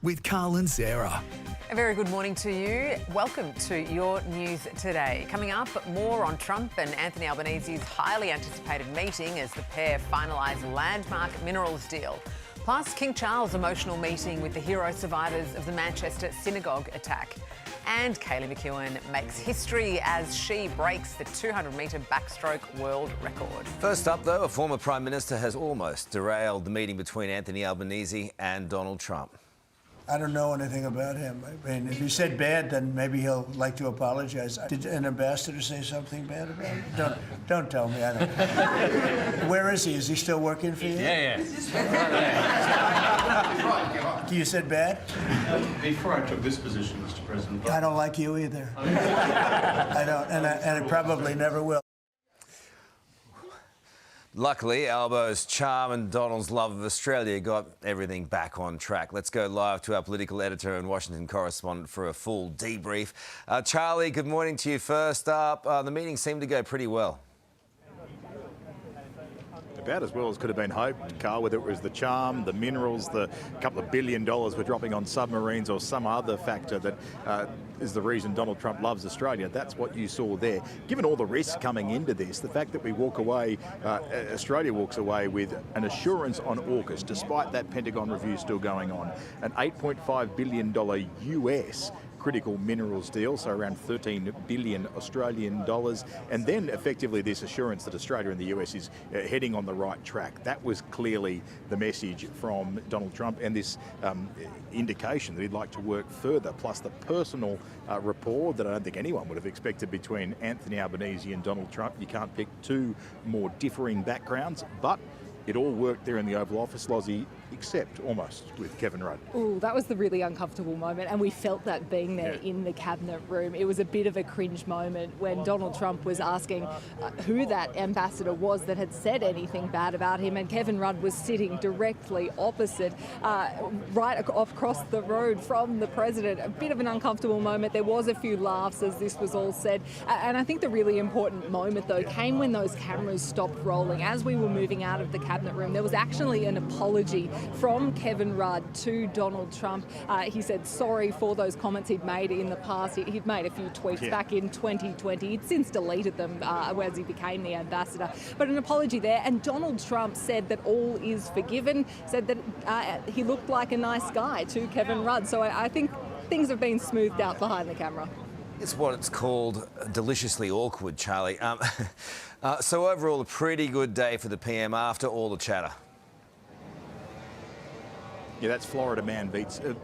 with Carl and Sarah. A very good morning to you. Welcome to your news today. Coming up, more on Trump and Anthony Albanese's highly anticipated meeting as the pair finalise landmark minerals deal. Plus, King Charles' emotional meeting with the hero survivors of the Manchester synagogue attack. And Kaylee McEwen makes history as she breaks the 200-metre backstroke world record. First up, though, a former Prime Minister has almost derailed the meeting between Anthony Albanese and Donald Trump. I don't know anything about him. I mean, if he said bad, then maybe he'll like to apologize. Did an ambassador say something bad about him? Don't tell me. I don't. Where is he? Is he still working for you? Yeah. You said bad? Before I took this position, Mr. President. I don't like you either. I don't, and I probably never will. Luckily, Albo's charm and Donald's love of Australia got everything back on track. Let's go live to our political editor and Washington correspondent for a full debrief. Charlie, good morning to you. First up, the meeting seemed to go pretty well. About as well as could have been hoped, Carl, whether it was the charm, the minerals, the couple of $1 billion we're dropping on submarines or some other factor that is the reason Donald Trump loves Australia. That's what you saw there. Given all the risks coming into this, the fact that we walk away, Australia walks away with an assurance on AUKUS, despite that Pentagon review still going on, an $8.5 billion US critical minerals deal, so around 13 billion Australian dollars, and then effectively this assurance that Australia and the US is heading on the right track. That was clearly the message from Donald Trump, and this indication that he'd like to work further, plus the personal rapport that I don't think anyone would have expected between Anthony Albanese and Donald Trump. You can't pick two more differing backgrounds, but it all worked there in the Oval Office, Lozzie, except almost with Kevin Rudd. Oh, that was the really uncomfortable moment, and we felt that being there in the cabinet room. It was a bit of a cringe moment when Donald Trump was asking who that ambassador was that had said anything bad about him, and Kevin Rudd was sitting directly opposite, right across the road from the president. A bit of an uncomfortable moment. There was a few laughs as this was all said, and I think the really important moment, though, came when those cameras stopped rolling. As we were moving out of the cabinet room, there was actually an apology from Kevin Rudd to Donald Trump. He said sorry for those comments he'd made in the past. He'd made a few tweets back in 2020. He'd since deleted them as he became the ambassador. But an apology there. And Donald Trump said that all is forgiven, said that he looked like a nice guy to Kevin Rudd. So I think things have been smoothed out behind the camera. It's what it's called deliciously awkward, Charlie. So overall, a pretty good day for the PM after all the chatter. Yeah, that's Florida man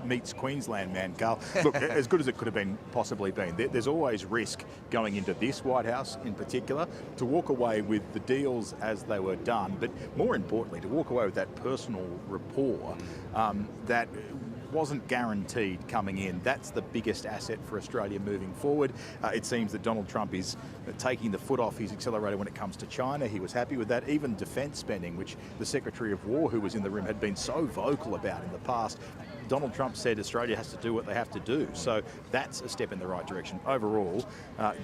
meets Queensland man, Carl. Look, as good as it could have been possibly been. There's always risk going into this White House in particular, to walk away with the deals as they were done, but more importantly, to walk away with that personal rapport that wasn't guaranteed coming in. That's the biggest asset for Australia moving forward. It seems that Donald Trump is taking the foot off his accelerator when it comes to China. He was happy with that. Even defence spending, which the Secretary of War, who was in the room, had been so vocal about in the past. Donald Trump said Australia has to do what they have to do. So that's a step in the right direction. Overall,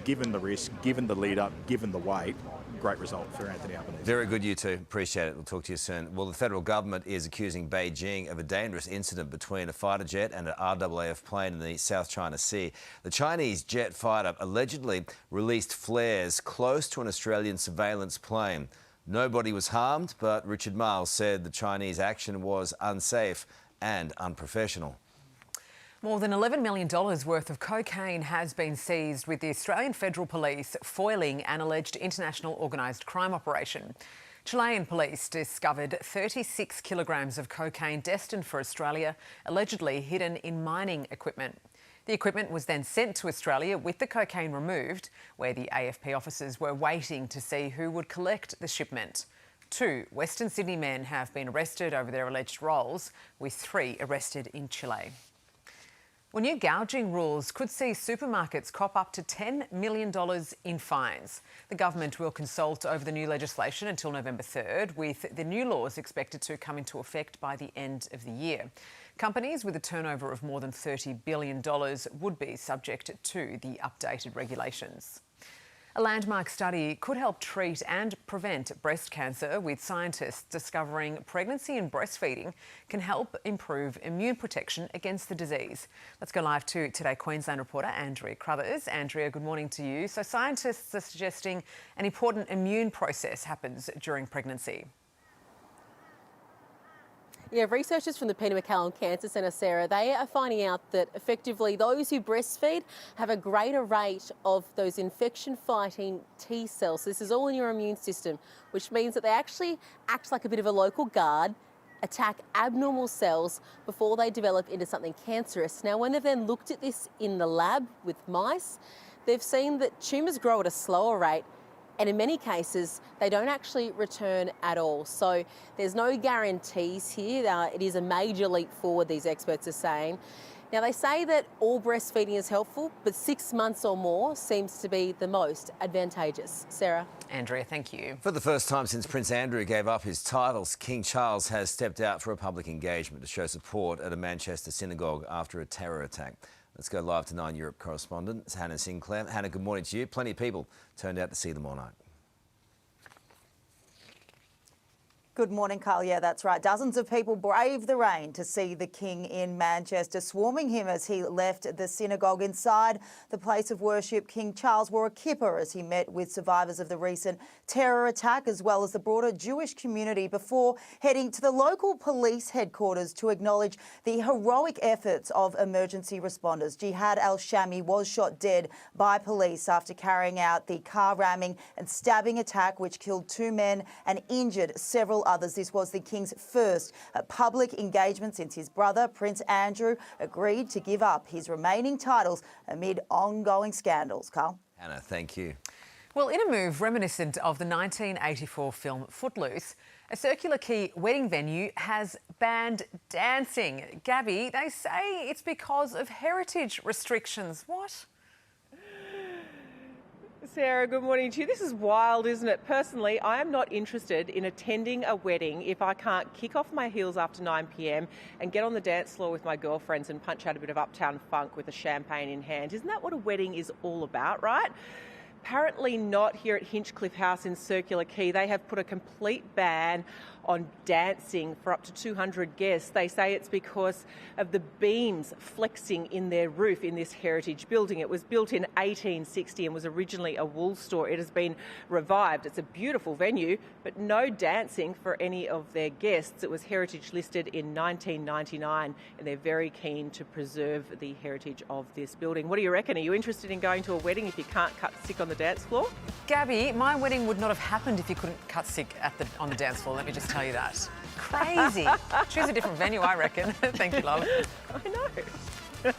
given the risk, given the lead up, given the wait, great result for Anthony Albanese. Very good, you two. Appreciate it. We'll talk to you soon. Well, the federal government is accusing Beijing of a dangerous incident between a fighter jet and an RAAF plane in the South China Sea. The Chinese jet fighter allegedly released flares close to an Australian surveillance plane. Nobody was harmed, but Richard Miles said the Chinese action was unsafe and unprofessional. More than $11 million worth of cocaine has been seized, with the Australian Federal Police foiling an alleged international organised crime operation. Chilean police discovered 36 kilograms of cocaine destined for Australia, allegedly hidden in mining equipment. The equipment was then sent to Australia with the cocaine removed, where the AFP officers were waiting to see who would collect the shipment. 2 Western Sydney men have been arrested over their alleged roles, with 3 arrested in Chile. Well, new gouging rules could see supermarkets cop up to $10 million in fines. The government will consult over the new legislation until November 3rd, with the new laws expected to come into effect by the end of the year. Companies with a turnover of more than $30 billion would be subject to the updated regulations. A landmark study could help treat and prevent breast cancer, with scientists discovering pregnancy and breastfeeding can help improve immune protection against the disease. Let's go live to Today Queensland reporter Andrea Crothers. Andrea, good morning to you. So scientists are suggesting an important immune process happens during pregnancy. Yeah, researchers from the Peter MacCallum Cancer Centre, Sarah, they are finding out that effectively those who breastfeed have a greater rate of those infection-fighting T cells. This is all in your immune system, which means that they actually act like a bit of a local guard, attack abnormal cells before they develop into something cancerous. Now, when they've then looked at this in the lab with mice, they've seen that tumours grow at a slower rate, and in many cases, they don't actually return at all. So there's no guarantees here. It is a major leap forward, these experts are saying. Now, they say that all breastfeeding is helpful, but 6 months or more seems to be the most advantageous. Sarah? Andrea, thank you. For the first time since Prince Andrew gave up his titles, King Charles has stepped out for a public engagement to show support at a Manchester synagogue after a terror attack. Let's go live to 9 Europe correspondent Hannah Sinclair. Hannah, good morning to you. Plenty of people turned out to see them all night. Good morning, Carl. Yeah, that's right. Dozens of people braved the rain to see the King in Manchester, swarming him as he left the synagogue. Inside the place of worship, King Charles wore a kippah as he met with survivors of the recent terror attack, as well as the broader Jewish community, before heading to the local police headquarters to acknowledge the heroic efforts of emergency responders. Jihad al-Shami was shot dead by police after carrying out the car ramming and stabbing attack, which killed 2 men and injured several others. This was the King's first public engagement since his brother, Prince Andrew, agreed to give up his remaining titles amid ongoing scandals. Carl? Hannah, thank you. Well, in a move reminiscent of the 1984 film Footloose, a Circular Quay wedding venue has banned dancing. Gabby, they say it's because of heritage restrictions. What? Sarah, good morning to you. This is wild, isn't it? Personally, I am not interested in attending a wedding if I can't kick off my heels after 9 p.m. and get on the dance floor with my girlfriends and punch out a bit of uptown funk with a champagne in hand. Isn't that what a wedding is all about, right? Apparently not here at Hinchcliffe House in Circular Quay. They have put a complete ban on dancing for up to 200 guests. They say it's because of the beams flexing in their roof in this heritage building. It was built in 1860 and was originally a wool store. It has been revived. It's a beautiful venue, but no dancing for any of their guests. It was heritage listed in 1999, and they're very keen to preserve the heritage of this building. What do you reckon? Are you interested in going to a wedding if you can't cut sick on the dance floor? Gabby, my wedding would not have happened if you couldn't cut sick on the dance floor, let me just tell you that. Crazy. Choose a different venue, I reckon. Thank you, love. I know.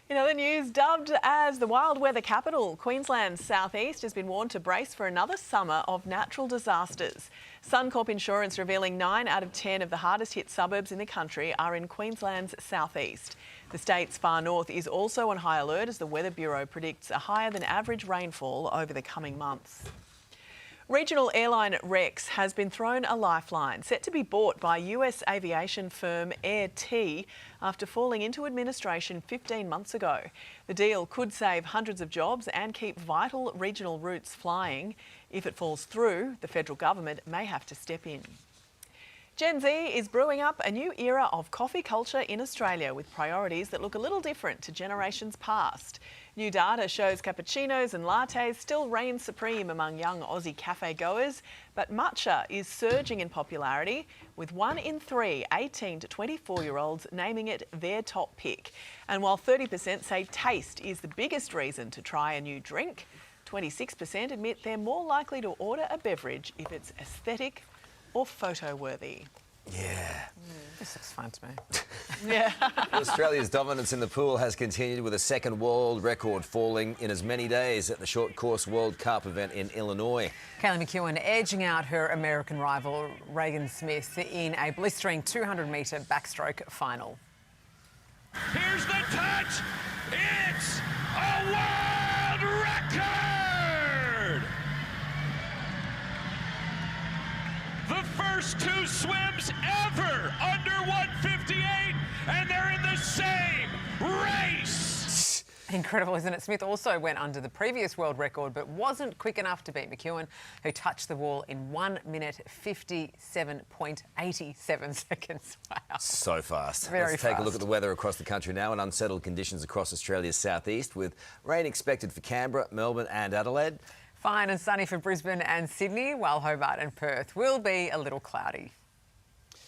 In other news, dubbed as the wild weather capital, Queensland's southeast has been warned to brace for another summer of natural disasters. Suncorp Insurance revealing 9 out of 10 of the hardest hit suburbs in the country are in Queensland's southeast. The state's far north is also on high alert as the Weather Bureau predicts a higher than average rainfall over the coming months. Regional airline Rex has been thrown a lifeline, set to be bought by US aviation firm Air T after falling into administration 15 months ago. The deal could save hundreds of jobs and keep vital regional routes flying. If it falls through, the federal government may have to step in. Gen Z is brewing up a new era of coffee culture in Australia with priorities that look a little different to generations past. New data shows cappuccinos and lattes still reign supreme among young Aussie cafe goers, but matcha is surging in popularity, with 1 in 3 18 to 24-year-olds naming it their top pick. And while 30% say taste is the biggest reason to try a new drink, 26% admit they're more likely to order a beverage if it's aesthetic or photo-worthy. Yeah. This looks fun to me. Yeah. Australia's dominance in the pool has continued with a second world record falling in as many days at the Short Course World Cup event in Illinois. Kaylee McEwen edging out her American rival Regan Smith in a blistering 200-metre backstroke final. Here's the touch. It's a world record! The first 2 swims ever under 158, and they're in the same race. Incredible, isn't it? Smith also went under the previous world record, but wasn't quick enough to beat McEwen, who touched the wall in 1 minute 57.87 seconds. Wow. So fast. Very Let's take fast. a look at the weather across the country now, and unsettled conditions across Australia's southeast, with rain expected for Canberra, Melbourne and Adelaide. Fine and sunny for Brisbane and Sydney, while Hobart and Perth will be a little cloudy.